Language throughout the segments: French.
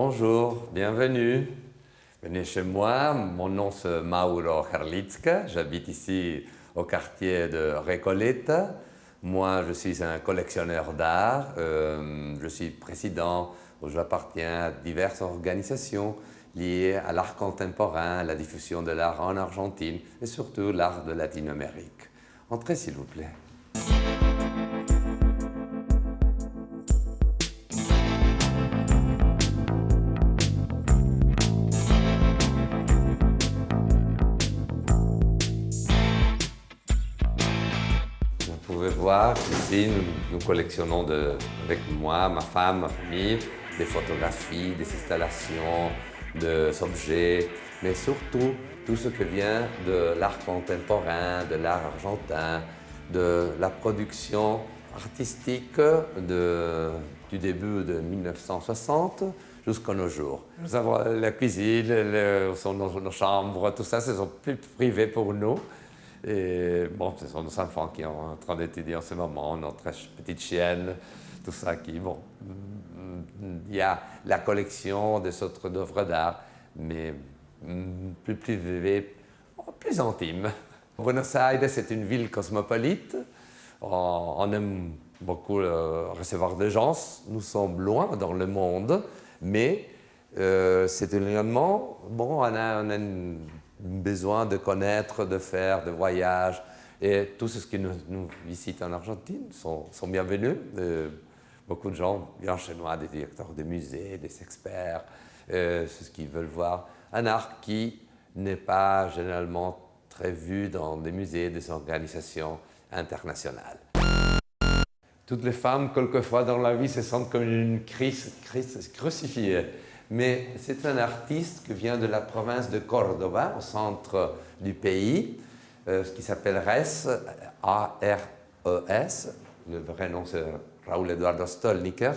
Bonjour, bienvenue. Venez chez moi, mon nom c'est Mauro Herlicka, j'habite ici au quartier de Recoleta. Moi, je suis un collectionneur d'art, je suis président, j'appartiens à diverses organisations liées à l'art contemporain, à la diffusion de l'art en Argentine et surtout l'art de Latine-Amérique. Entrez s'il vous plaît. Vous pouvez voir ici, nous collectionnons avec moi, ma femme, ma famille, des photographies, des installations, des objets, mais surtout tout ce qui vient de l'art contemporain, de l'art argentin, de la production artistique du début de 1960 jusqu'à nos jours. Nous avons la cuisine, nos chambres, tout ça, c'est plus privé pour nous. Et bon, ce sont nos enfants qui sont en train d'étudier en ce moment, notre petite chienne, tout ça qui, bon, il y a la collection des autres œuvres d'art, mais plus privée, plus intime. Buenos Aires, c'est une ville cosmopolite. On aime beaucoup recevoir des gens. Nous sommes loin dans le monde, mais c'est un environnement, bon, on a besoin de connaître, de faire des voyages. Et tous ceux qui nous visitent en Argentine sont bienvenus. Beaucoup de gens viennent chez nous, des directeurs de musées, des experts, ceux qui veulent voir un art qui n'est pas généralement très vu dans des musées, des organisations internationales. Toutes les femmes, quelquefois dans la vie, se sentent comme une crucifiée. Mais c'est un artiste qui vient de la province de Cordoba, au centre du pays, qui s'appelle Res, A-R-E-S. Le vrai nom, c'est Raúl Eduardo Stolniker.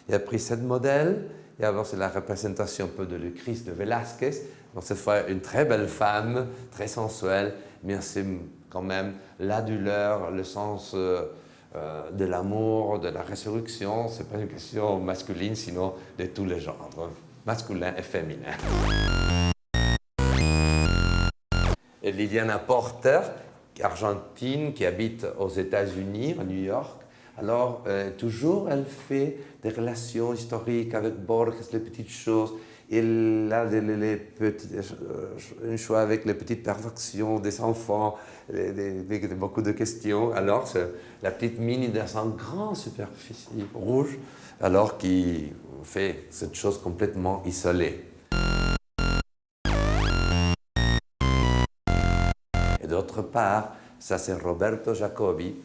Il a pris 7 modèles, et avant, c'est la représentation un peu de le Christ de Velázquez. Donc, cette fois, une très belle femme, très sensuelle, mais c'est quand même la douleur, le sens de l'amour, de la résurrection. Ce n'est pas une question masculine, sinon de tous les genres, masculin et féminin. Et Liliana Porter, argentine, qui habite aux États-Unis, à New York. Alors, toujours, elle fait des relations historiques avec Borges, les petites choses. Elle a un choix avec les petites perfections des enfants, beaucoup de questions. Alors, c'est la petite mine dans une grande superficie rouge, alors qui fait cette chose complètement isolée. Et d'autre part, ça c'est Roberto Jacobi,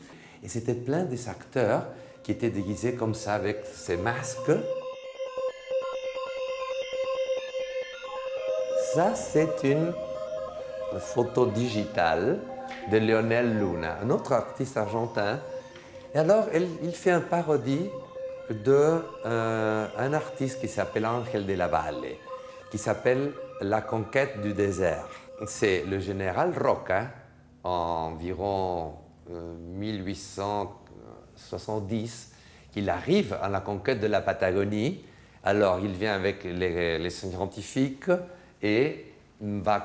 et c'était plein des acteurs qui étaient déguisés comme ça avec ces masques. Ça, c'est une photo digitale de Lionel Luna, un autre artiste argentin. Et alors, il fait une parodie d'un artiste qui s'appelle Ángel de la Valle, qui s'appelle La conquête du désert. C'est le général Roca, environ 1870, qu'il arrive à la conquête de la Patagonie. Alors, il vient avec les scientifiques et va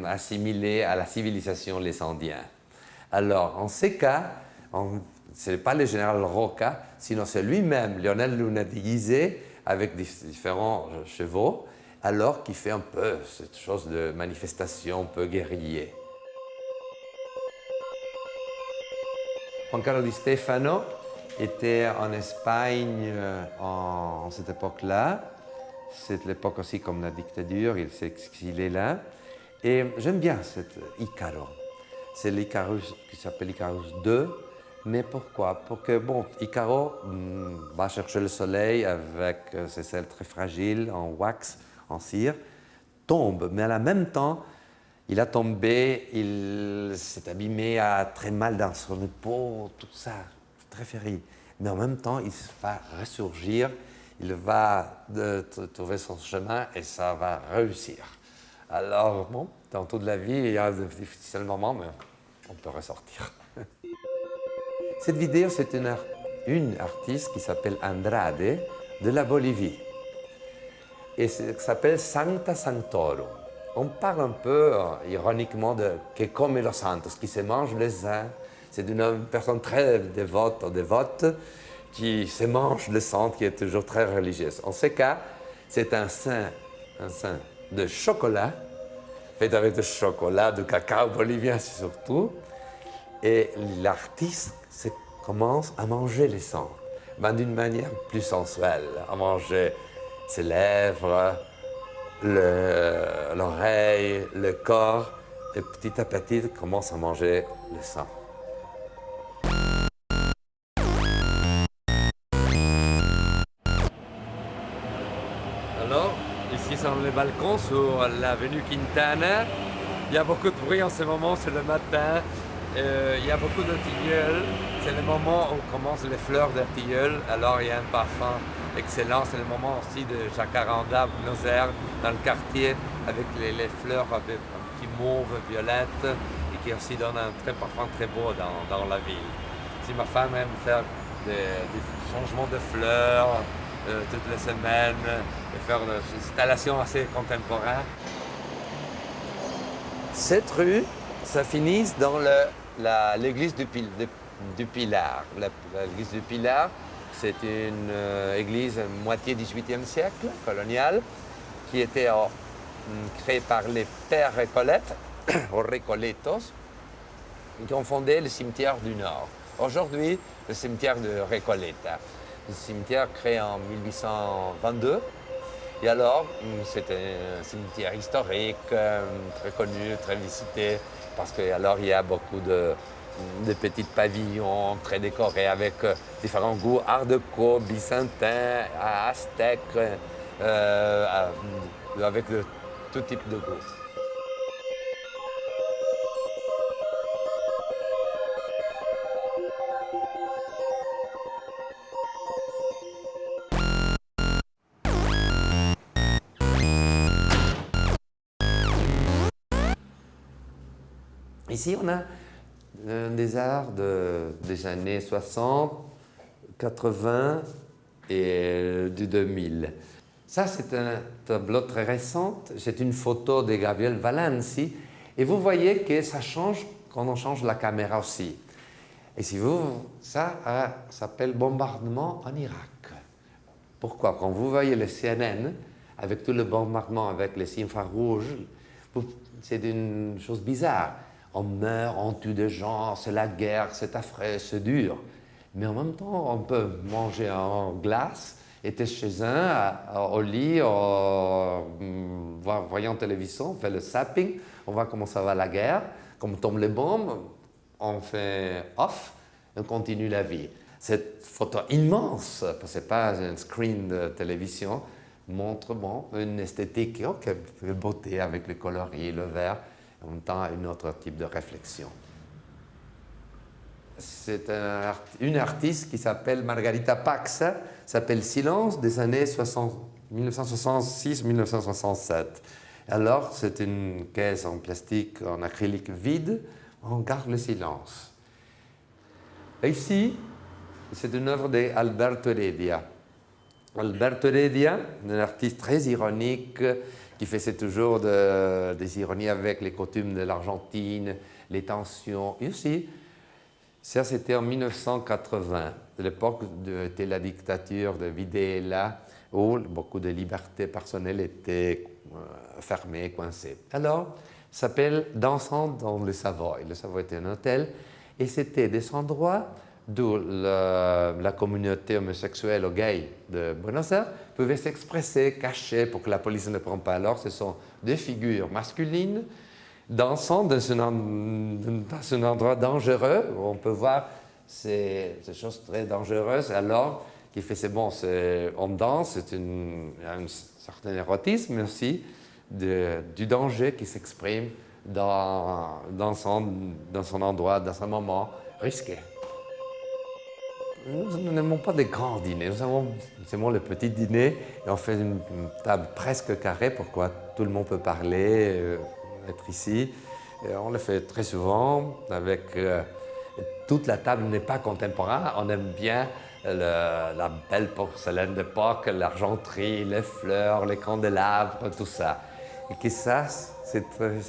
assimiler à la civilisation les Indiens. Alors, en ces cas, ce n'est pas le général Roca, sinon c'est lui-même, Lionel Luna déguisé, avec différents chevaux, alors qu'il fait un peu cette chose de manifestation un peu guerrier. Juan Carlos Di Stefano était en Espagne en cette époque-là. C'est l'époque aussi comme la dictature, il s'est exilé là. Et j'aime bien cet Icaro. C'est l'Icarus qui s'appelle Icarus II. Mais pourquoi? Parce que, bon, Icaro va chercher le soleil avec ses ailes très fragiles, en wax, en cire, tombe, mais en même temps, il a tombé, il s'est abîmé, a très mal dans son épaule, tout ça, très féri. Mais en même temps, il va ressurgir, il va trouver son chemin et ça va réussir. Alors, bon, dans toute la vie, il y a de difficiles moments, mais on peut ressortir. Cette vidéo, c'est une artiste qui s'appelle Andrade de la Bolivie. et ça s'appelle Sancta Sanctorum. On parle un peu ironiquement de que come los santos, qui se mange les saints. C'est une personne très dévote ou dévote qui se mange le sang, qui est toujours très religieuse. En ce cas, c'est un saint de chocolat, fait avec du chocolat, du cacao bolivien surtout. Et l'artiste commence à manger les sangs, mais d'une manière plus sensuelle, à manger ses lèvres, l'oreille, le corps, et petit à petit commence à manger le sang. Alors, ici sur le balcon, sur l'avenue Quintana, il y a beaucoup de bruit en ce moment, c'est le matin. Il y a beaucoup de tilleuls. C'est le moment où commencent les fleurs de tilleul. Alors il y a un parfum excellent. C'est le moment aussi de jacaranda, Buenos Aires, dans le quartier, avec les fleurs avec un petit mauve, violette, et qui aussi donnent un très parfum très beau dans la ville. Si ma femme aime faire des changements de fleurs toutes les semaines, et faire des installations assez contemporaines. Cette rue, ça finit dans l'église du Pilar. L'église du Pilar, c'est une église moitié 18e siècle, coloniale, qui était créée par les pères Récollettes, aux Recoletos, qui ont fondé le cimetière du Nord. Aujourd'hui, le cimetière de Recoleta. Le cimetière créé en 1822. Et alors, c'est un cimetière historique, très connu, très visité, parce qu'alors il y a beaucoup de petits pavillons très décorés avec différents goûts, art déco, byzantin, aztèque, avec tout type de goût. Ici, on a des arts des années 60, 80 et du 2000. Ça, c'est un tableau très récent. C'est une photo de Gabriel Valenci. Et vous voyez que ça change quand on change la caméra aussi. Et si ça s'appelle bombardement en Irak. Pourquoi? Quand vous voyez le CNN, avec tout le bombardement, avec les infrarouges, c'est une chose bizarre. On meurt, on tue des gens, c'est la guerre, c'est affreux, c'est dur. Mais en même temps, on peut manger en glace, être chez un, au lit, voyant télévision, on fait le zapping, on voit comment ça va la guerre, comme tombent les bombes, on fait off, et on continue la vie. Cette photo immense, parce que ce n'est pas un screen de télévision, montre une esthétique, quelle beauté avec le coloris, le vert, en même temps un autre type de réflexion. C'est une artiste qui s'appelle Margarita Paxa, s'appelle Silence, des années 1966-1967. Alors, c'est une caisse en plastique, en acrylique vide, on garde le silence. Et ici, c'est une œuvre d'Alberto Heredia. Alberto Heredia, un artiste très ironique, qui faisait toujours des ironies avec les coutumes de l'Argentine, les tensions. Et aussi, ça c'était en 1980, l'époque de la dictature de Videla, où beaucoup de libertés personnelles étaient fermées, coincées. Alors, ça s'appelle Dansant dans le Savoy. Le Savoy était un hôtel, et c'était des endroits d'où la communauté homosexuelle ou gay de Buenos Aires pouvait s'exprimer, cacher pour que la police ne prenne pas. Alors, ce sont des figures masculines dansant dans un endroit dangereux où on peut voir ces choses très dangereuses. Alors, qui fait c'est bon, on danse, il y a un certain érotisme, mais aussi du danger qui s'exprime dans son endroit, dans un moment risqué. Nous n'aimons pas des grands dîners, nous aimons le petit dîner et on fait une table presque carrée pour que tout le monde peut parler, être ici. Et on le fait très souvent avec toute la table n'est pas contemporaine, on aime bien la belle porcelaine d'époque, l'argenterie, les fleurs, les candélabres, tout ça. Et que ça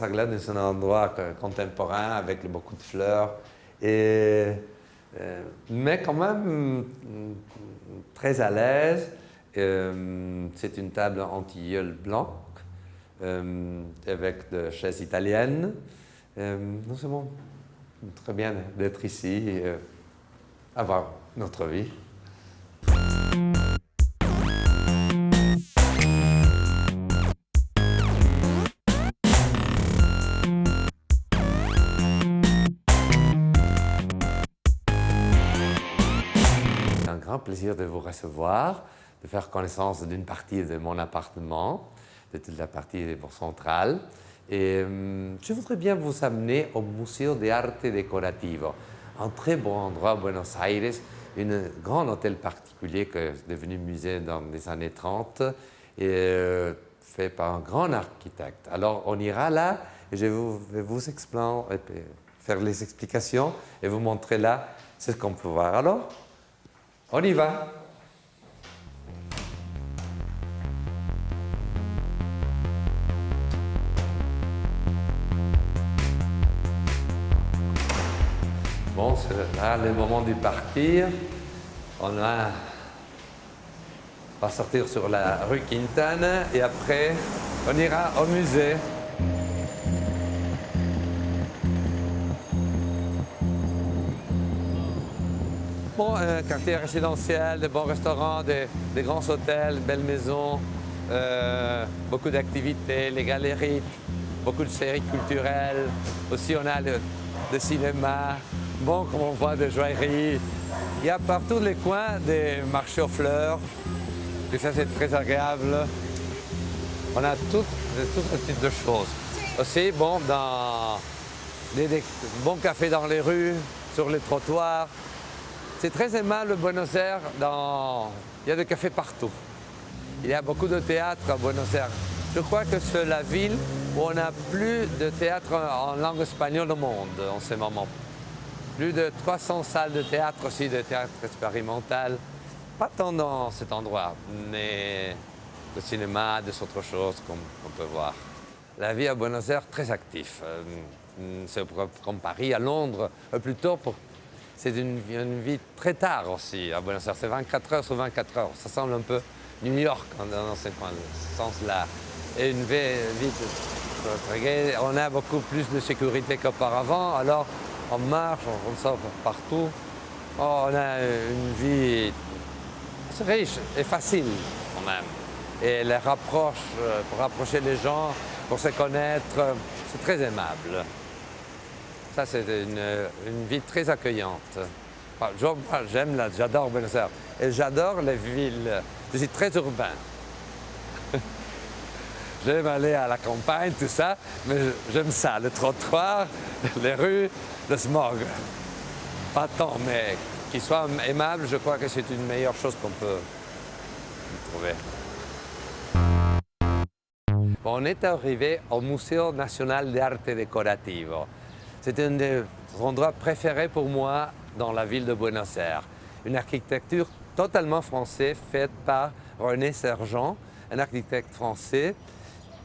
glade dans un endroit contemporain avec beaucoup de fleurs. Et, mais quand même très à l'aise. C'est une table en tilleul blanc avec des chaises italiennes. Non, c'est bon, très bien d'être ici et avoir notre vie. C'est un grand plaisir de vous recevoir, de faire connaissance d'une partie de mon appartement, de toute la partie centrale. Et je voudrais bien vous amener au Museo de Arte Decorativo, un très beau endroit à Buenos Aires, un grand hôtel particulier qui est devenu musée dans les années 30 et fait par un grand architecte. Alors on ira là et je vais vous expliquer, faire les explications et vous montrer là ce qu'on peut voir. Alors, on y va! Bon, c'est là le moment de partir. On va sortir sur la rue Quintana et après, on ira au musée. Bon, un quartier résidentiel, de bons restaurants, des grands hôtels, belles maisons, beaucoup d'activités, les galeries, beaucoup de séries culturelles. Aussi, on a le cinéma. Bon, comme on voit, des joailleries. Il y a partout les coins des marchés aux fleurs. Et ça, c'est très agréable. On a tout ce type de choses. Aussi, bon, dans des bons cafés dans les rues, sur les trottoirs. C'est très aimable, Buenos Aires. Il y a des cafés partout. Il y a beaucoup de théâtres à Buenos Aires. Je crois que c'est la ville où on a plus de théâtre en langue espagnole au monde en ce moment. Plus de 300 salles de théâtre aussi, de théâtre expérimental. Pas tant dans cet endroit, mais le cinéma, des autres choses qu'on peut voir. La vie à Buenos Aires, très active. C'est comme Paris, à Londres, plutôt c'est une vie très tard aussi à Buenos Aires. C'est 24 heures sur 24 heures. Ça semble un peu New York dans ce sens-là. Et une vie très gaie. On a beaucoup plus de sécurité qu'auparavant. Alors, on marche, on sort partout. Oh, on a une vie riche et facile quand même. Et les rapproche, pour rapprocher les gens, pour se connaître, c'est très aimable. Ça, c'est une vie très accueillante. J'adore Buenos Aires. Et j'adore les villes. Je suis très urbain. J'aime aller à la campagne, tout ça, mais j'aime ça, le trottoir, les rues, le smog. Pas tant, mais qu'il soit aimable, je crois que c'est une meilleure chose qu'on peut trouver. Bon, on est arrivé au Museo Nacional de Arte Decorativo. C'est un des endroits préférés pour moi dans la ville de Buenos Aires. Une architecture totalement française faite par René Sergent, un architecte français.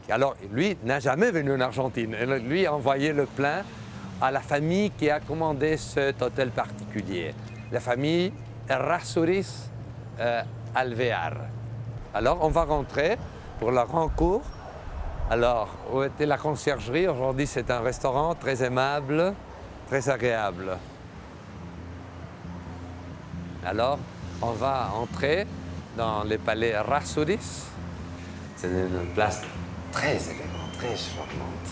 Alors, lui n'a jamais venu en Argentine. Lui a envoyé le plan à la famille qui a commandé cet hôtel particulier, la famille Errázuriz Alvear. Alors, on va rentrer pour la rencontre. Alors, où était la conciergerie? Aujourd'hui, c'est un restaurant très aimable, très agréable. Alors, on va entrer dans le palais Errázuriz. C'est une place très élégante, très charmante.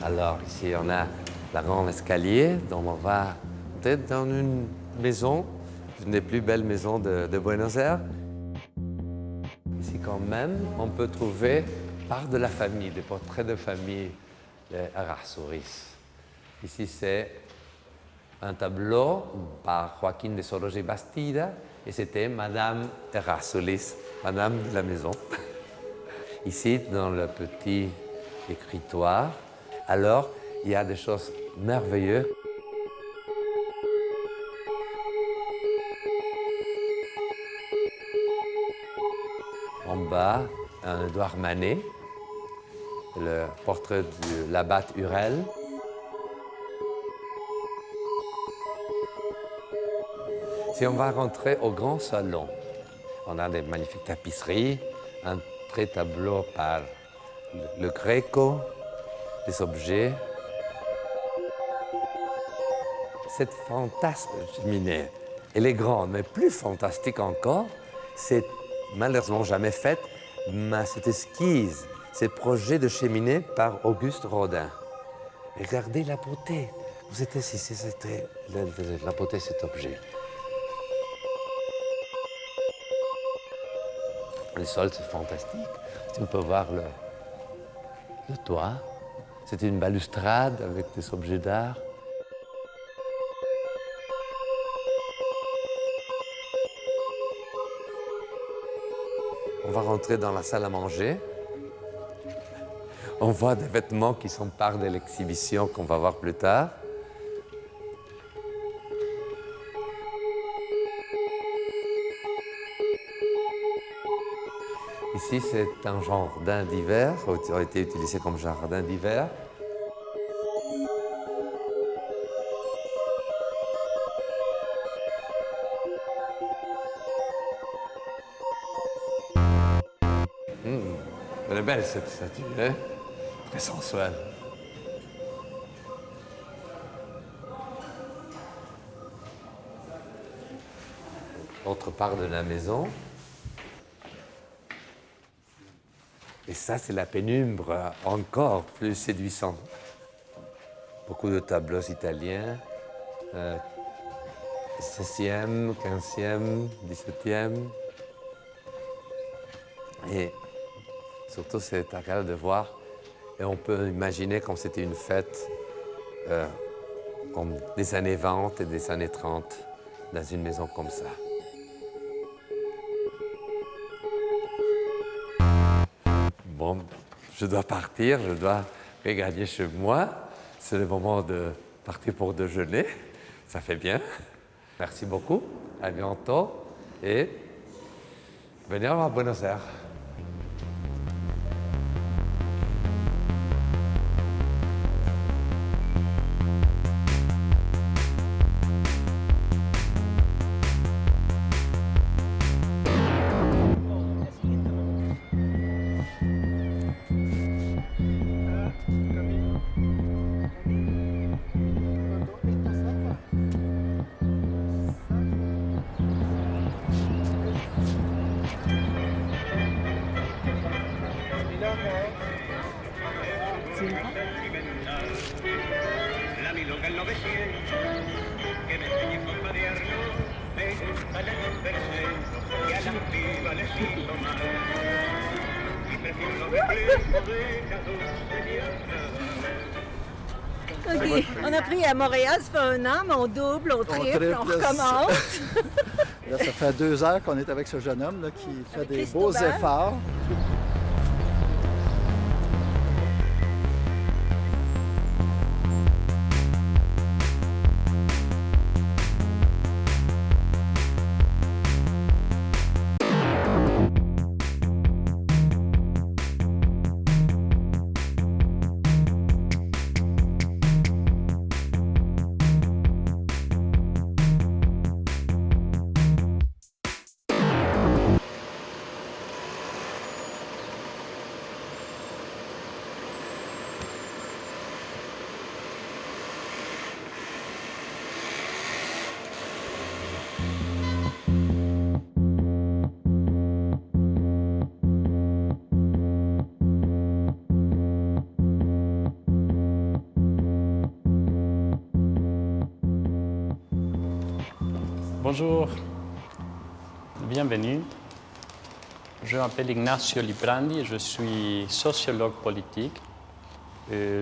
Alors, ici, on a la grande escalier, donc on va peut-être dans une maison, une des plus belles maisons de Buenos Aires. Ici, quand même, on peut trouver part de la famille, des portraits de famille de Errázuriz. Ici, c'est un tableau par Joaquín de Soros y Bastida, et c'était Madame Errázuriz, Madame de la maison. Ici, dans le petit écritoire, alors, il y a des choses merveilleuses. bas un Édouard Manet, le portrait de l'abbate Hurel. Si on va rentrer au grand salon, on a des magnifiques tapisseries, un très tableau par le Greco, des objets. Cette fantasme cheminée, elle est grande, mais plus fantastique encore, c'est malheureusement jamais faite, mais cette esquisse, ce projet de cheminée par Auguste Rodin. Regardez la beauté. Vous êtes ici, c'était la beauté de cet objet. Le sol, c'est fantastique. On peut voir le toit. C'est une balustrade avec des objets d'art. On va rentrer dans la salle à manger. On voit des vêtements qui sont part de l'exhibition qu'on va voir plus tard. Ici, c'est un jardin d'hiver, qui a été utilisé comme jardin d'hiver. Elle est belle cette statue, hein? Très sensuelle. Autre part de la maison. Et ça, c'est la pénombre encore plus séduisante. Beaucoup de tableaux italiens, 16e, 15e, 17e. Et surtout, c'est agréable de voir. Et on peut imaginer comme c'était une fête comme des années 20 et des années 30 dans une maison comme ça. Bon, je dois partir, je dois regagner chez moi. C'est le moment de partir pour déjeuner. Ça fait bien. Merci beaucoup. À bientôt. Et venez à Buenos Aires. La milonga en 900, que me enseñe con marearlo, me gusta el verse, y a la piba les hizo mal. Y prefiero lo que tengo de 14 de OK. On a pris à Montréal, ça fait 1 an, mais on double, on triple, on recommence. Là, ça fait 2 heures qu'on est avec ce jeune homme là, qui fait Avec des Cristobal. beaux efforts. Bonjour, bienvenue. Je m'appelle Ignacio Librandi, je suis sociologue politique.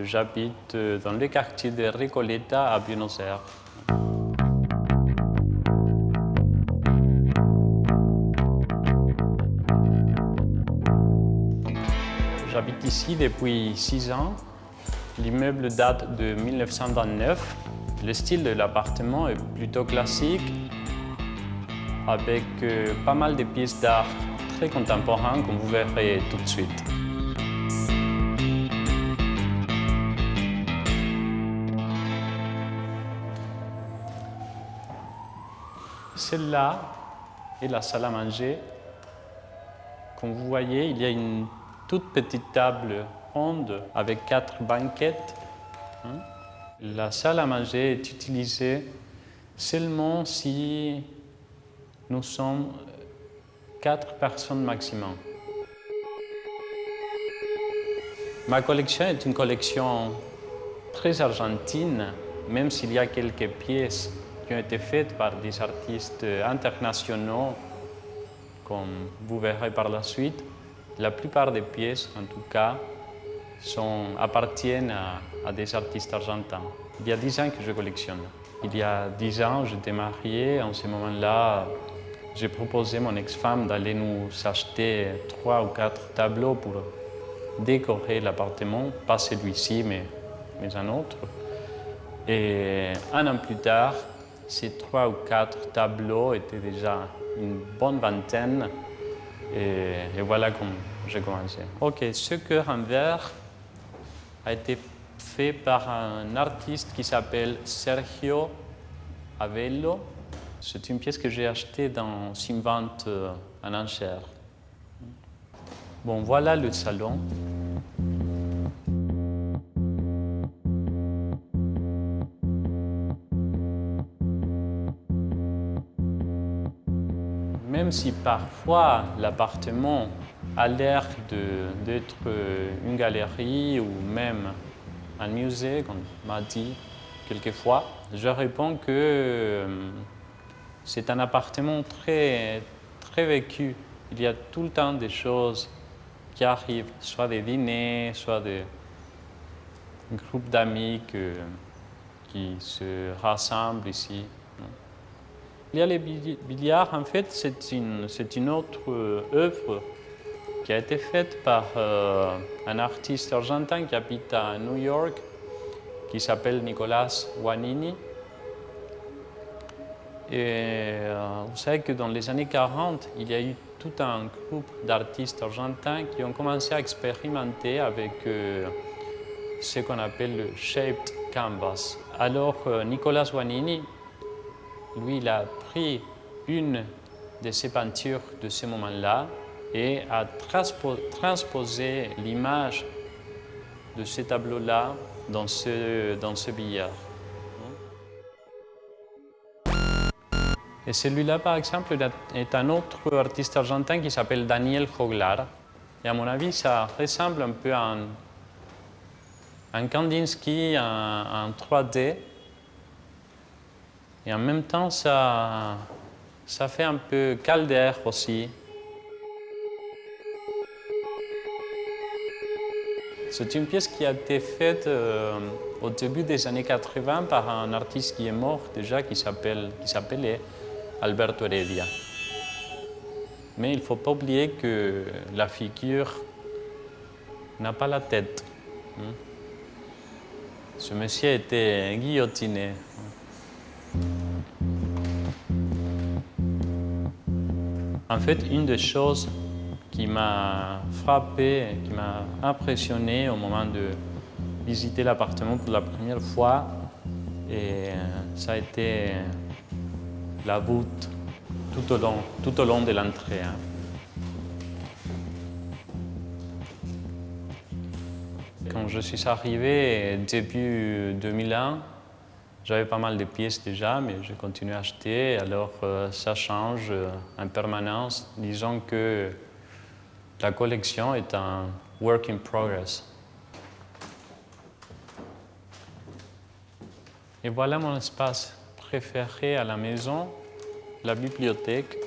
J'habite dans le quartier de Recoleta à Buenos Aires. J'habite ici depuis 6 ans. L'immeuble date de 1929. Le style de l'appartement est plutôt classique, avec pas mal de pièces d'art très contemporain, comme vous verrez tout de suite. Celle-là est la salle à manger. Comme vous voyez, il y a une toute petite table ronde avec 4 banquettes. La salle à manger est utilisée seulement si nous sommes 4 personnes maximum. Ma collection est une collection très argentine, même s'il y a quelques pièces qui ont été faites par des artistes internationaux, comme vous verrez par la suite. La plupart des pièces, en tout cas, appartiennent à des artistes argentins. Il y a 10 ans que je collectionne. Il y a 10 ans, j'étais marié. En ce moment-là, j'ai proposé à mon ex-femme d'aller nous acheter 3 ou 4 tableaux pour décorer l'appartement, pas celui-ci, mais un autre. Et un an plus tard, ces 3 ou 4 tableaux étaient déjà une bonne vingtaine. Et voilà comment j'ai commencé. Ok, ce cœur en verre a été fait par un artiste qui s'appelle Sergio Avello. C'est une pièce que j'ai achetée dans une vente en enchère. Bon, voilà le salon. Même si parfois l'appartement a l'air d'être une galerie ou même un musée, comme on m'a dit quelquefois, je réponds que c'est un appartement très, très vécu. Il y a tout le temps des choses qui arrivent, soit des dîners, soit des groupes d'amis qui se rassemblent ici. Il y a les billards, en fait, c'est une autre œuvre qui a été faite par un artiste argentin qui habite à New York, qui s'appelle Nicolas Guanini. Et vous savez que dans les années 40, il y a eu tout un groupe d'artistes argentins qui ont commencé à expérimenter avec ce qu'on appelle le shaped canvas. Alors, Nicolas Guanini, lui, il a pris une de ses peintures de ce moment-là et a transposé l'image de ce tableau-là dans ce billard. Et celui-là, par exemple, est un autre artiste argentin qui s'appelle Daniel Joglar. Et à mon avis, ça ressemble un peu à un Kandinsky en 3D. Et en même temps, ça fait un peu Calder aussi. C'est une pièce qui a été faite au début des années 80 par un artiste qui est mort déjà, qui s'appelait Alberto Heredia. Mais il ne faut pas oublier que la figure n'a pas la tête. Ce monsieur était guillotiné. En fait, une des choses qui m'a frappé, qui m'a impressionné au moment de visiter l'appartement pour la première fois, et ça a été la voûte tout au long de l'entrée. Quand je suis arrivé début 2001, j'avais pas mal de pièces déjà, mais je continue à acheter. Alors ça change en permanence. Disons que la collection est un work in progress. Et voilà mon espace préféré à la maison, la bibliothèque.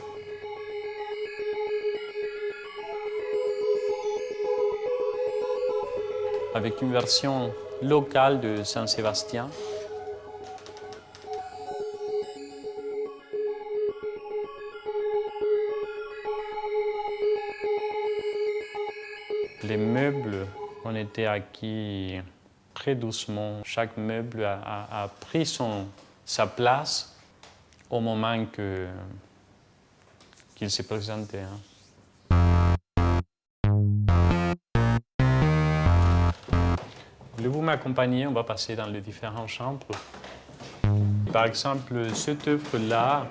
Avec une version locale de Saint-Sébastien. Les meubles ont été acquis très doucement. Chaque meuble a pris sa place au moment qu'il s'est présenté. Voulez-vous m'accompagner? On va passer dans les différentes chambres. Par exemple, cette œuvre-là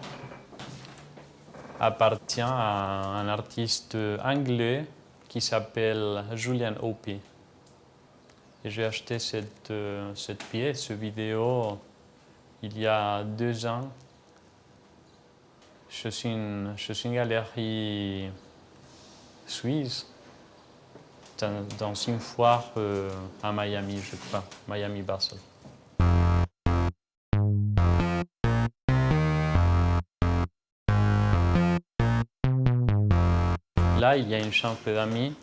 appartient à un artiste anglais qui s'appelle Julian Opie. Et j'ai acheté cette pièce, cette vidéo, il y a 2 ans. Je suis une galerie suisse, dans une foire à Miami, je crois, Miami Basel. Là, il y a une chambre d'amis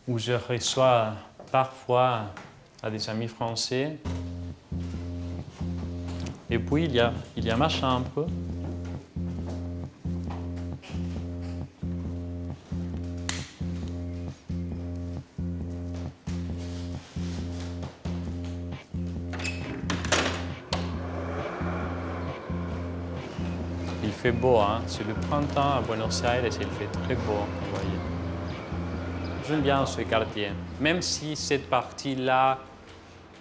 où je reçois parfois à des amis français. Et puis, il y a ma chambre. Il fait beau, hein? C'est le printemps à Buenos Aires et il fait très beau, vous voyez. J'aime bien ce quartier, même si cette partie-là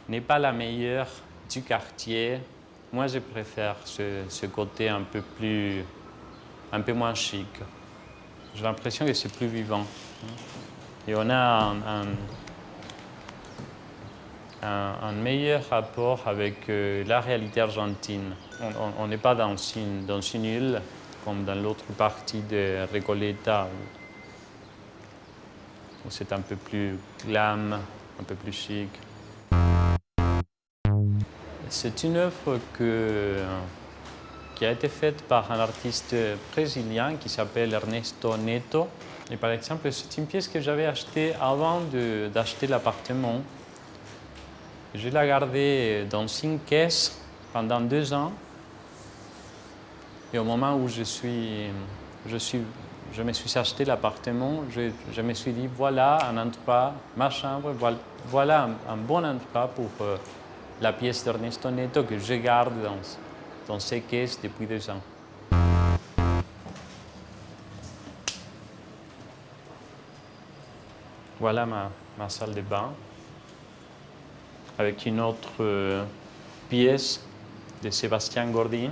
n'est pas la meilleure du quartier. Moi, je préfère ce côté un peu moins chic. J'ai l'impression que c'est plus vivant. Et on a un meilleur rapport avec la réalité argentine. On n'est pas dans une île comme dans l'autre partie de Recoleta où c'est un peu plus glam, un peu plus chic. C'est une œuvre qui a été faite par un artiste brésilien qui s'appelle Ernesto Neto. Et par exemple, c'est une pièce que j'avais achetée avant d'acheter l'appartement. Je l'ai gardée dans une caisse pendant 2 ans. Et au moment où je me suis acheté l'appartement, je me suis dit, voilà un endroit, ma chambre, voilà un bon endroit pour la pièce d'Ernesto Neto que je garde dans ces caisses depuis 2 ans. Voilà ma salle de bain, avec une autre pièce de Sébastien Gordin.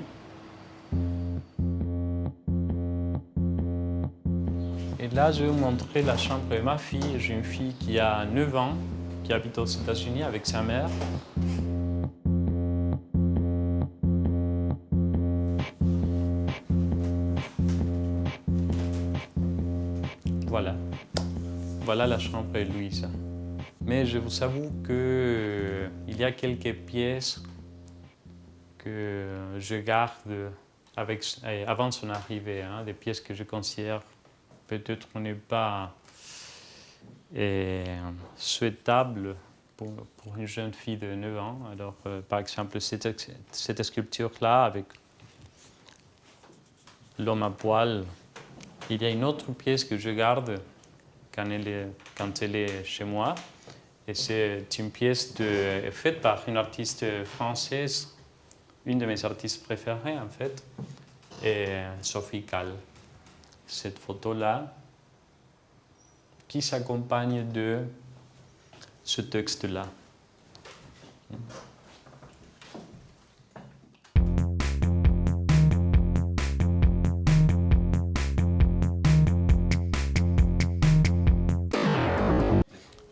Et là, je vais vous montrer la chambre de ma fille. J'ai une fille qui a 9 ans, qui habite aux États-Unis avec sa mère. Voilà. Voilà la chambre de Louise. Mais je vous avoue qu'il y a quelques pièces que je garde avant son arrivée, hein, des pièces que je considère peut-être n'est pas souhaitable pour une jeune fille de 9 ans. Alors, par exemple, cette sculpture-là avec l'homme à poil. Il y a une autre pièce que je garde quand elle est chez moi. Et c'est une pièce faite par une artiste française, une de mes artistes préférées en fait, et Sophie Calle. Cette photo-là, qui s'accompagne de ce texte-là.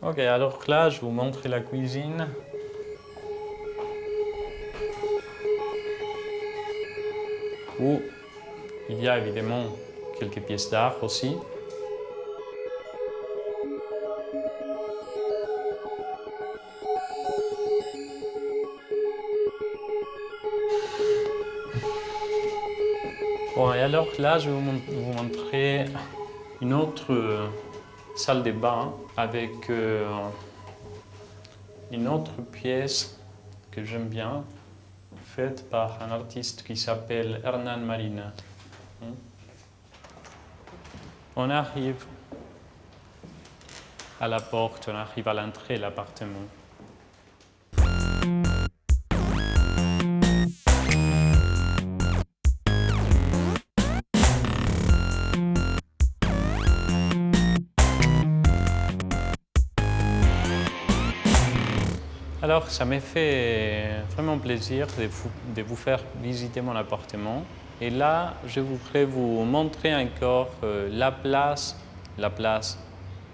Ok, alors là, je vous montre la cuisine. Où il y a évidemment quelques pièces d'art aussi. Bon, et alors là, je vais vous montrer une autre salle de bain avec une autre pièce que j'aime bien, faite par un artiste qui s'appelle Hernán Marina. On arrive à la porte, on arrive à l'entrée de l'appartement. Alors, ça m'a fait vraiment plaisir de vous faire visiter mon appartement. Et là, je voudrais vous montrer encore la place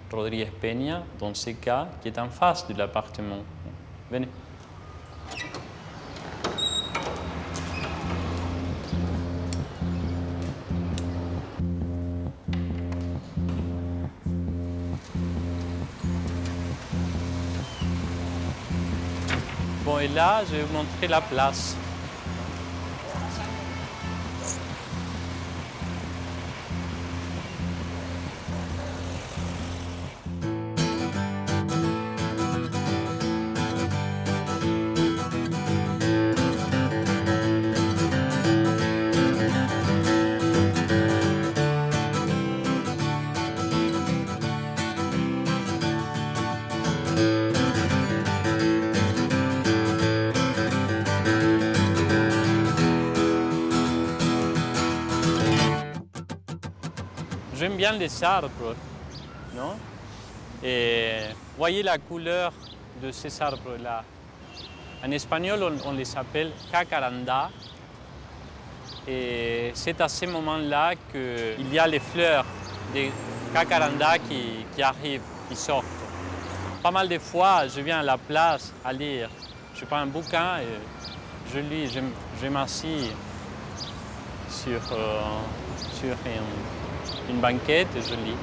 Rodríguez Peña, dans ce cas, qui est en face de l'appartement. Venez. Bon, et là, je vais vous montrer la place. J'aime bien les arbres, non? Et voyez la couleur de ces arbres-là. En espagnol, on les appelle jacaranda. Et c'est à ce moment-là qu'il y a les fleurs des jacaranda qui arrivent, qui sortent. Pas mal de fois, je viens à la place à lire. Je prends un bouquin et je lis, je m'assis sur une banquette et je lis.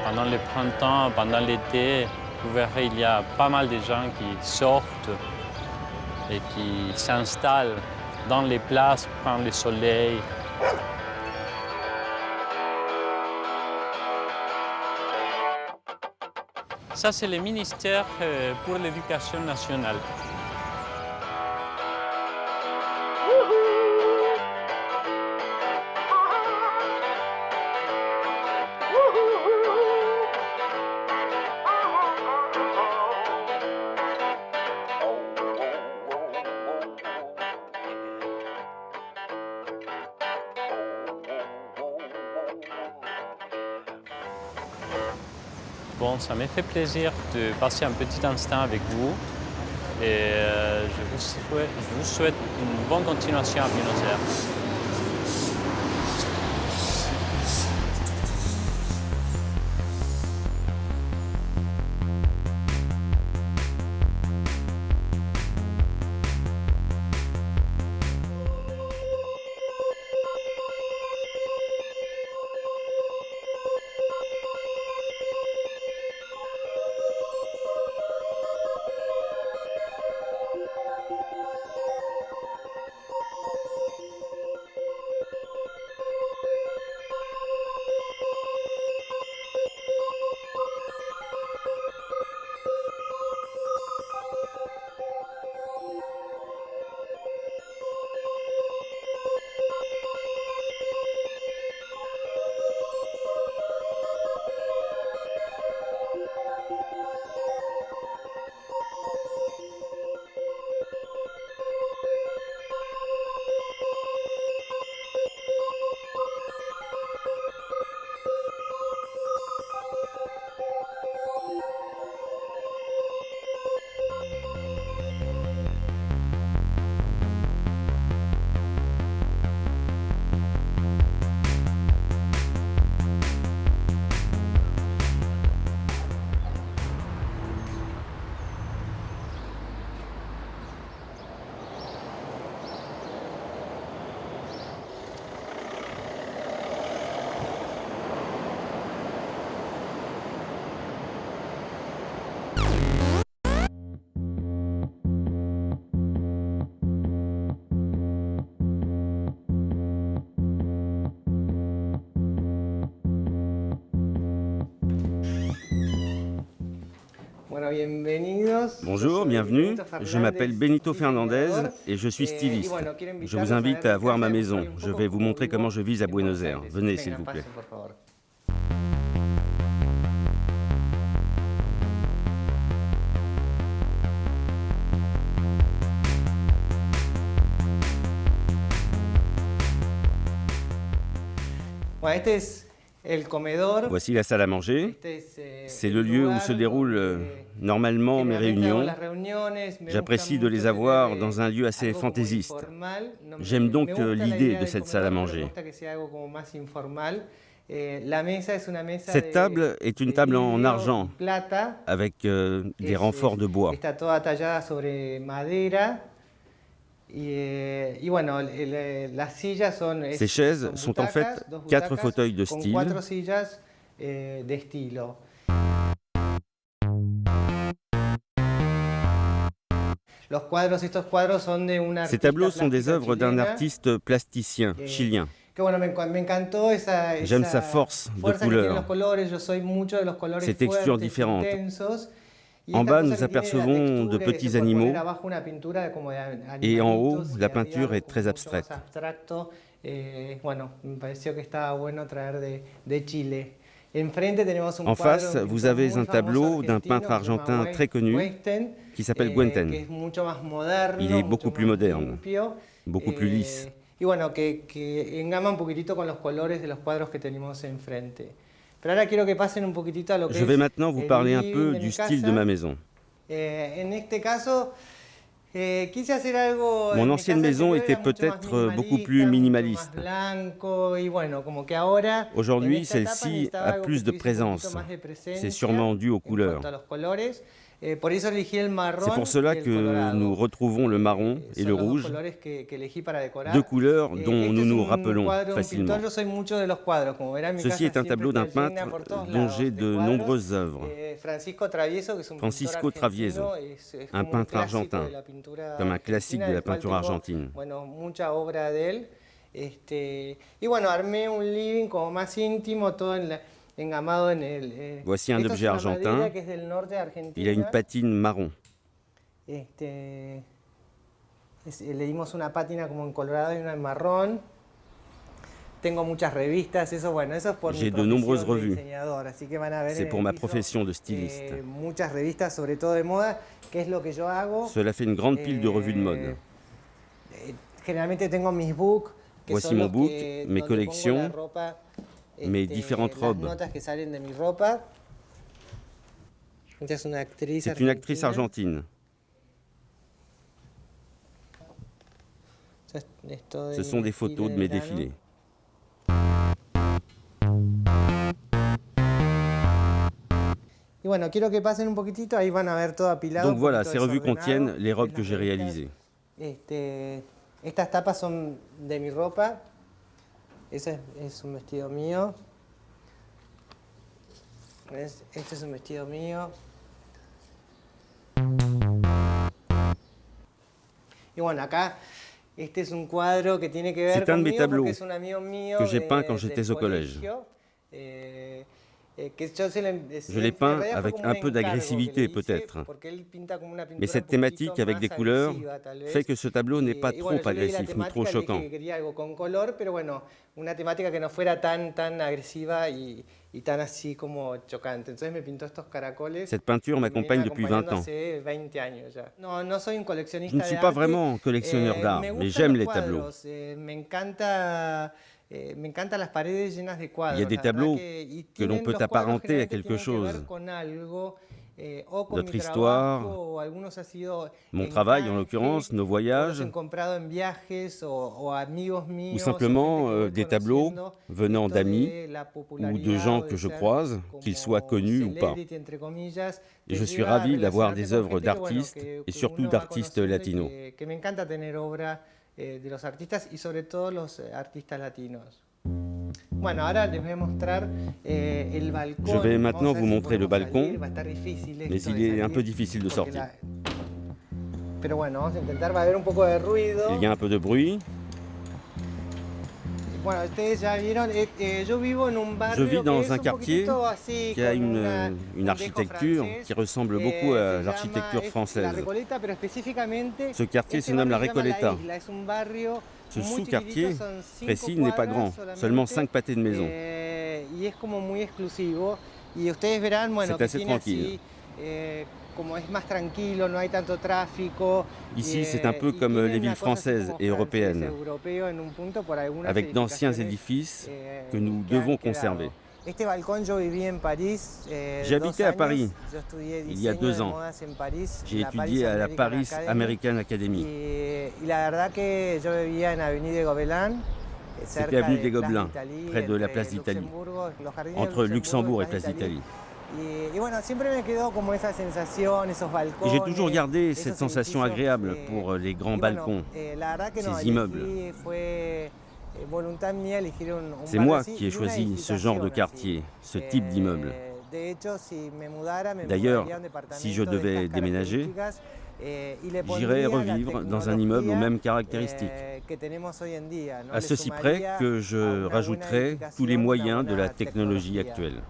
Pendant le printemps, pendant l'été, vous verrez, il y a pas mal de gens qui sortent et qui s'installent dans les places pour prendre le soleil. Ça, c'est le ministère pour l'Éducation nationale. Bon, ça m'a fait plaisir de passer un petit instant avec vous et je vous souhaite une bonne continuation à Buenos Aires. Bonjour, bienvenue. Je m'appelle Benito Fernandez et je suis styliste. Je vous invite à voir ma maison. Je vais vous montrer comment je vis à Buenos Aires. Venez, s'il vous plaît. Voici la salle à manger. C'est le lieu où se déroulent normalement mes réunions. J'apprécie de les avoir dans un lieu assez fantaisiste. J'aime donc l'idée de cette salle à manger. Cette table est une table en argent avec des renforts de bois. Ces chaises sont en fait 4 fauteuils de style. Ces tableaux sont des œuvres d'un artiste plasticien chilien. J'aime sa force de couleurs, ses textures différentes. En bas, nous apercevons de petits animaux et en haut, la peinture est très abstraite. En face, vous avez un tableau d'un peintre argentin très connu qui s'appelle Guenten. Il est beaucoup plus moderne, beaucoup plus lisse. Je vais maintenant vous parler un peu du style de ma maison. Mon ancienne maison était peut-être beaucoup plus minimaliste. Aujourd'hui, celle-ci a plus de présence. C'est sûrement dû aux couleurs. C'est pour cela que nous retrouvons le marron et le rouge, 2 couleurs dont nous nous rappelons facilement. Ceci est un tableau d'un peintre dont j'ai de nombreuses œuvres. Francisco Travieso, un peintre argentin, comme un classique de la peinture argentine. Voici un objet argentin. Il a une patine marron. J'ai de nombreuses revues. C'est pour ma profession de styliste. Cela fait une grande pile de revues de mode. Voici mon book, mes collections, mes différentes robes. C'est une actrice argentine. Ce sont des photos de mes défilés. Donc voilà, ces revues contiennent les robes que j'ai réalisées. Estas tapas son de mi ropa. Ese es un vestido mío. Este es un vestido mío. Y bueno, acá este es un cuadro que tiene que ver conmigo porque es un amigo mío que j'ai peint quand j'étais au collège. Je l'ai peint avec un peu d'agressivité peut-être, mais cette thématique avec des couleurs fait que ce tableau n'est pas trop agressif ni trop choquant. Cette peinture m'accompagne depuis 20 ans. Je ne suis pas vraiment collectionneur d'art, mais j'aime les tableaux. Il y a des tableaux que l'on peut apparenter à quelque chose. Notre histoire, mon travail en l'occurrence, nos voyages, ou simplement des tableaux venant d'amis ou de gens que je croise, qu'ils soient connus ou pas. Et je suis ravi d'avoir des œuvres d'artistes et surtout d'artistes latinos. De los artistas y sobre todo los artistas latinos. Bueno, ahora les voy a mostrar el balcón. Je vais maintenant vous montrer le balcon, mais il est un peu difficile de sortir. Pero bueno, vamos a intentar, va a haber un poco de ruido. Il y a un peu de bruit. Bueno, ustedes ya vieron, yo vivo en un barrio. Je vis dans un quartier qui a une architecture qui ressemble beaucoup à l'architecture française. Ce quartier se nomme la Recoleta. Ce sous-quartier précis n'est pas grand, seulement 5 pâtés de maison. C'est assez tranquille. Ici, c'est un peu comme les villes françaises et européennes, avec d'anciens édifices que nous devons conserver. J'ai habité à Paris il y a 2 ans. J'ai étudié à la Paris American Academy. C'était avenue des Gobelins, près de la place d'Italie, entre Luxembourg et place d'Italie. Et j'ai toujours gardé cette sensation agréable pour les grands balcons, ces immeubles. C'est moi qui ai choisi ce genre de quartier, ce type d'immeuble. D'ailleurs, si je devais déménager, j'irais revivre dans un immeuble aux mêmes caractéristiques. À ceci près que je rajouterais tous les moyens de la technologie actuelle.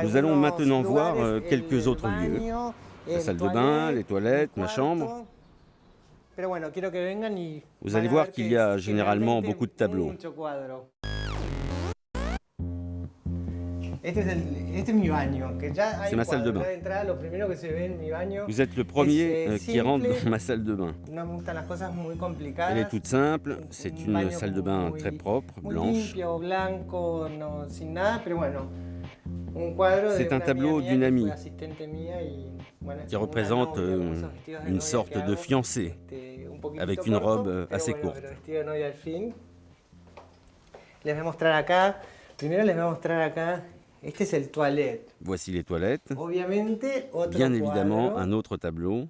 Nous allons maintenant voir quelques autres lieux. La salle de bain, les toilettes, ma chambre. Vous allez voir qu'il y a généralement beaucoup de tableaux. C'est ma salle de bain. Vous êtes le premier qui rentre dans ma salle de bain. Elle est toute simple, c'est une salle de bain très propre, blanche. C'est un tableau d'une amie qui représente une sorte de fiancée avec une robe assez courte. Voici les toilettes. Bien évidemment, un autre tableau.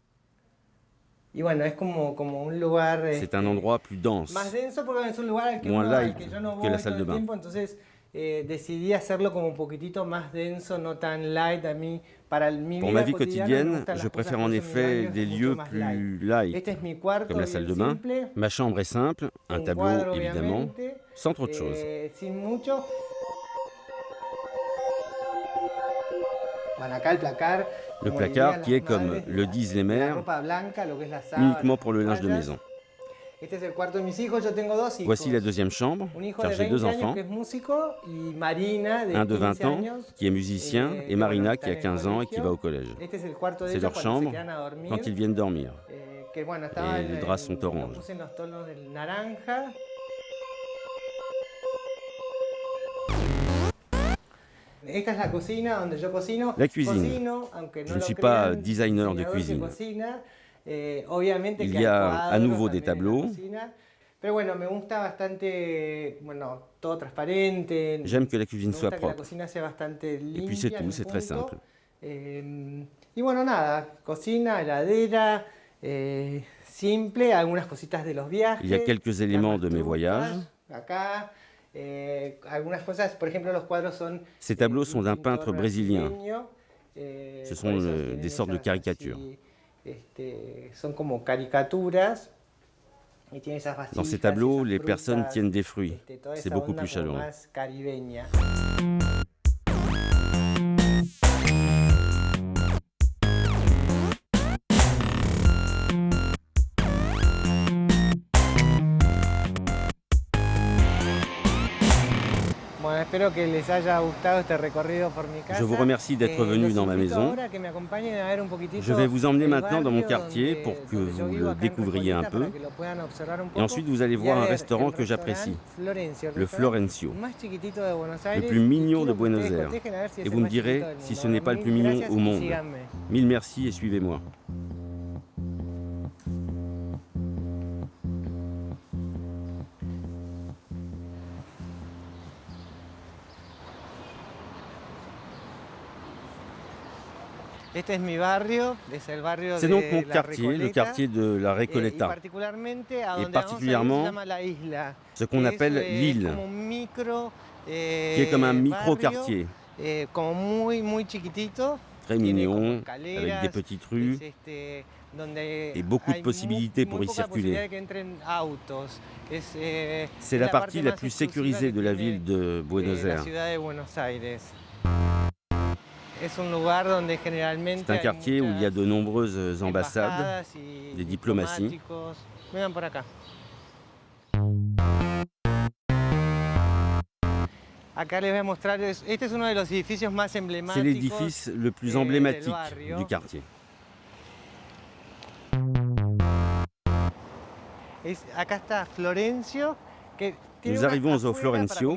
C'est un endroit plus dense, moins light que la salle de bain. Pour ma vie quotidienne, je préfère en effet des lieux plus light, comme la salle de bain. Ma chambre est simple, un tableau évidemment, sans trop de choses. Le placard qui est, comme le disent les mères, uniquement pour le linge de maison. Voici la deuxième chambre, car j'ai 2 enfants. Un de 20 ans, qui est musicien, et Marina, qui a 15 ans et qui va au collège. C'est leur chambre quand ils viennent dormir. Et les draps sont oranges. La cuisine. Je ne suis pas designer de cuisine. Il y a à nouveau des tableaux. J'aime que la cuisine soit propre. Et puis c'est tout, c'est très simple. Il y a quelques éléments de mes voyages. Ces tableaux sont d'un peintre brésilien. Ce sont des sortes de caricatures. Dans ces tableaux, les personnes tiennent des fruits. C'est beaucoup plus chaleureux. Je vous remercie d'être venu dans ma maison. Je vais vous emmener maintenant dans mon quartier pour que vous le découvriez un peu. Et ensuite, vous allez voir un restaurant que j'apprécie, le Florencio, le plus mignon de Buenos Aires. Et vous me direz si ce n'est pas le plus mignon au monde. Mille merci et suivez-moi. C'est donc mon quartier, le quartier de la Recoleta, et particulièrement ce qu'on appelle l'île, qui est comme un micro-quartier, très mignon, avec des petites rues et beaucoup de possibilités pour y circuler. C'est la partie la plus sécurisée de la ville de Buenos Aires. C'est un quartier où il y a de nombreuses ambassades, des diplomaties. C'est l'édifice le plus emblématique du quartier. Nous arrivons au Florencio.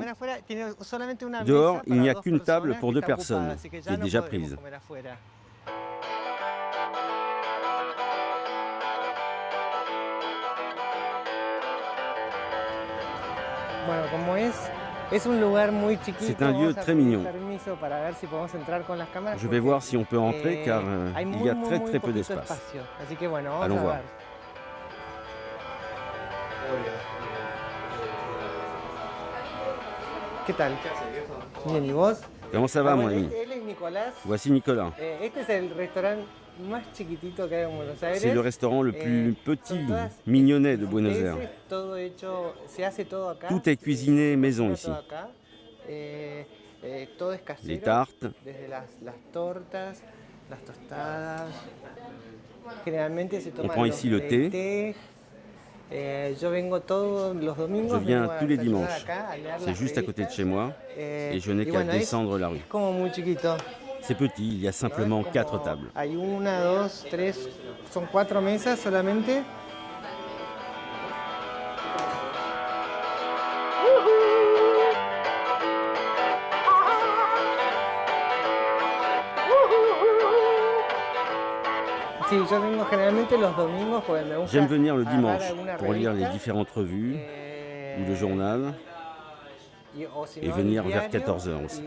Dehors, il n'y a qu'une table pour 2 personnes, qui est déjà prise. C'est un lieu très mignon. Je vais voir si on peut entrer car il y a très peu d'espace. Allons voir. Comment ça va, mon ami? Voici Nicolas. C'est le restaurant le plus petit, mignonnet de Buenos Aires. Tout est cuisiné maison ici. Les tartes. On prend ici le thé. Je viens tous les dimanches. C'est juste à côté de chez moi et je n'ai qu'à descendre la rue. C'est petit, il y a simplement 4 tables. J'aime venir le dimanche pour lire les différentes revues ou le journal et venir vers 14h aussi.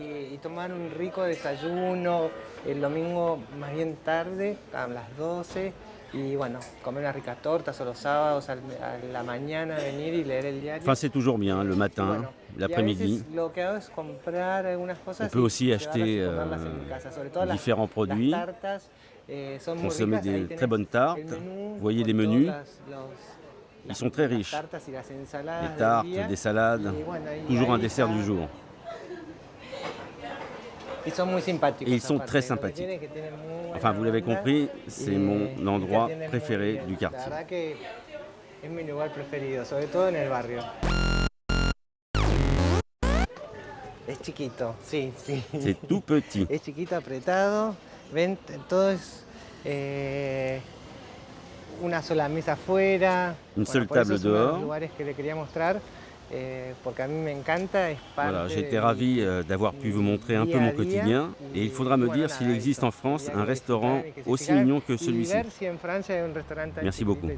Enfin, c'est toujours bien, le matin, l'après-midi. On peut aussi acheter différents produits, consommer des très bonnes tartes. Vous voyez les menus, ils sont très riches. Des tartes, des salades, toujours un dessert du jour. Et ils sont très sympathiques. Enfin, vous l'avez compris, c'est mon endroit préféré du quartier. C'est tout petit. Une seule table dehors. Voilà, j'ai été ravi d'avoir pu vous montrer un peu mon quotidien et il faudra me dire s'il existe en France un restaurant aussi mignon que celui-ci. Merci beaucoup.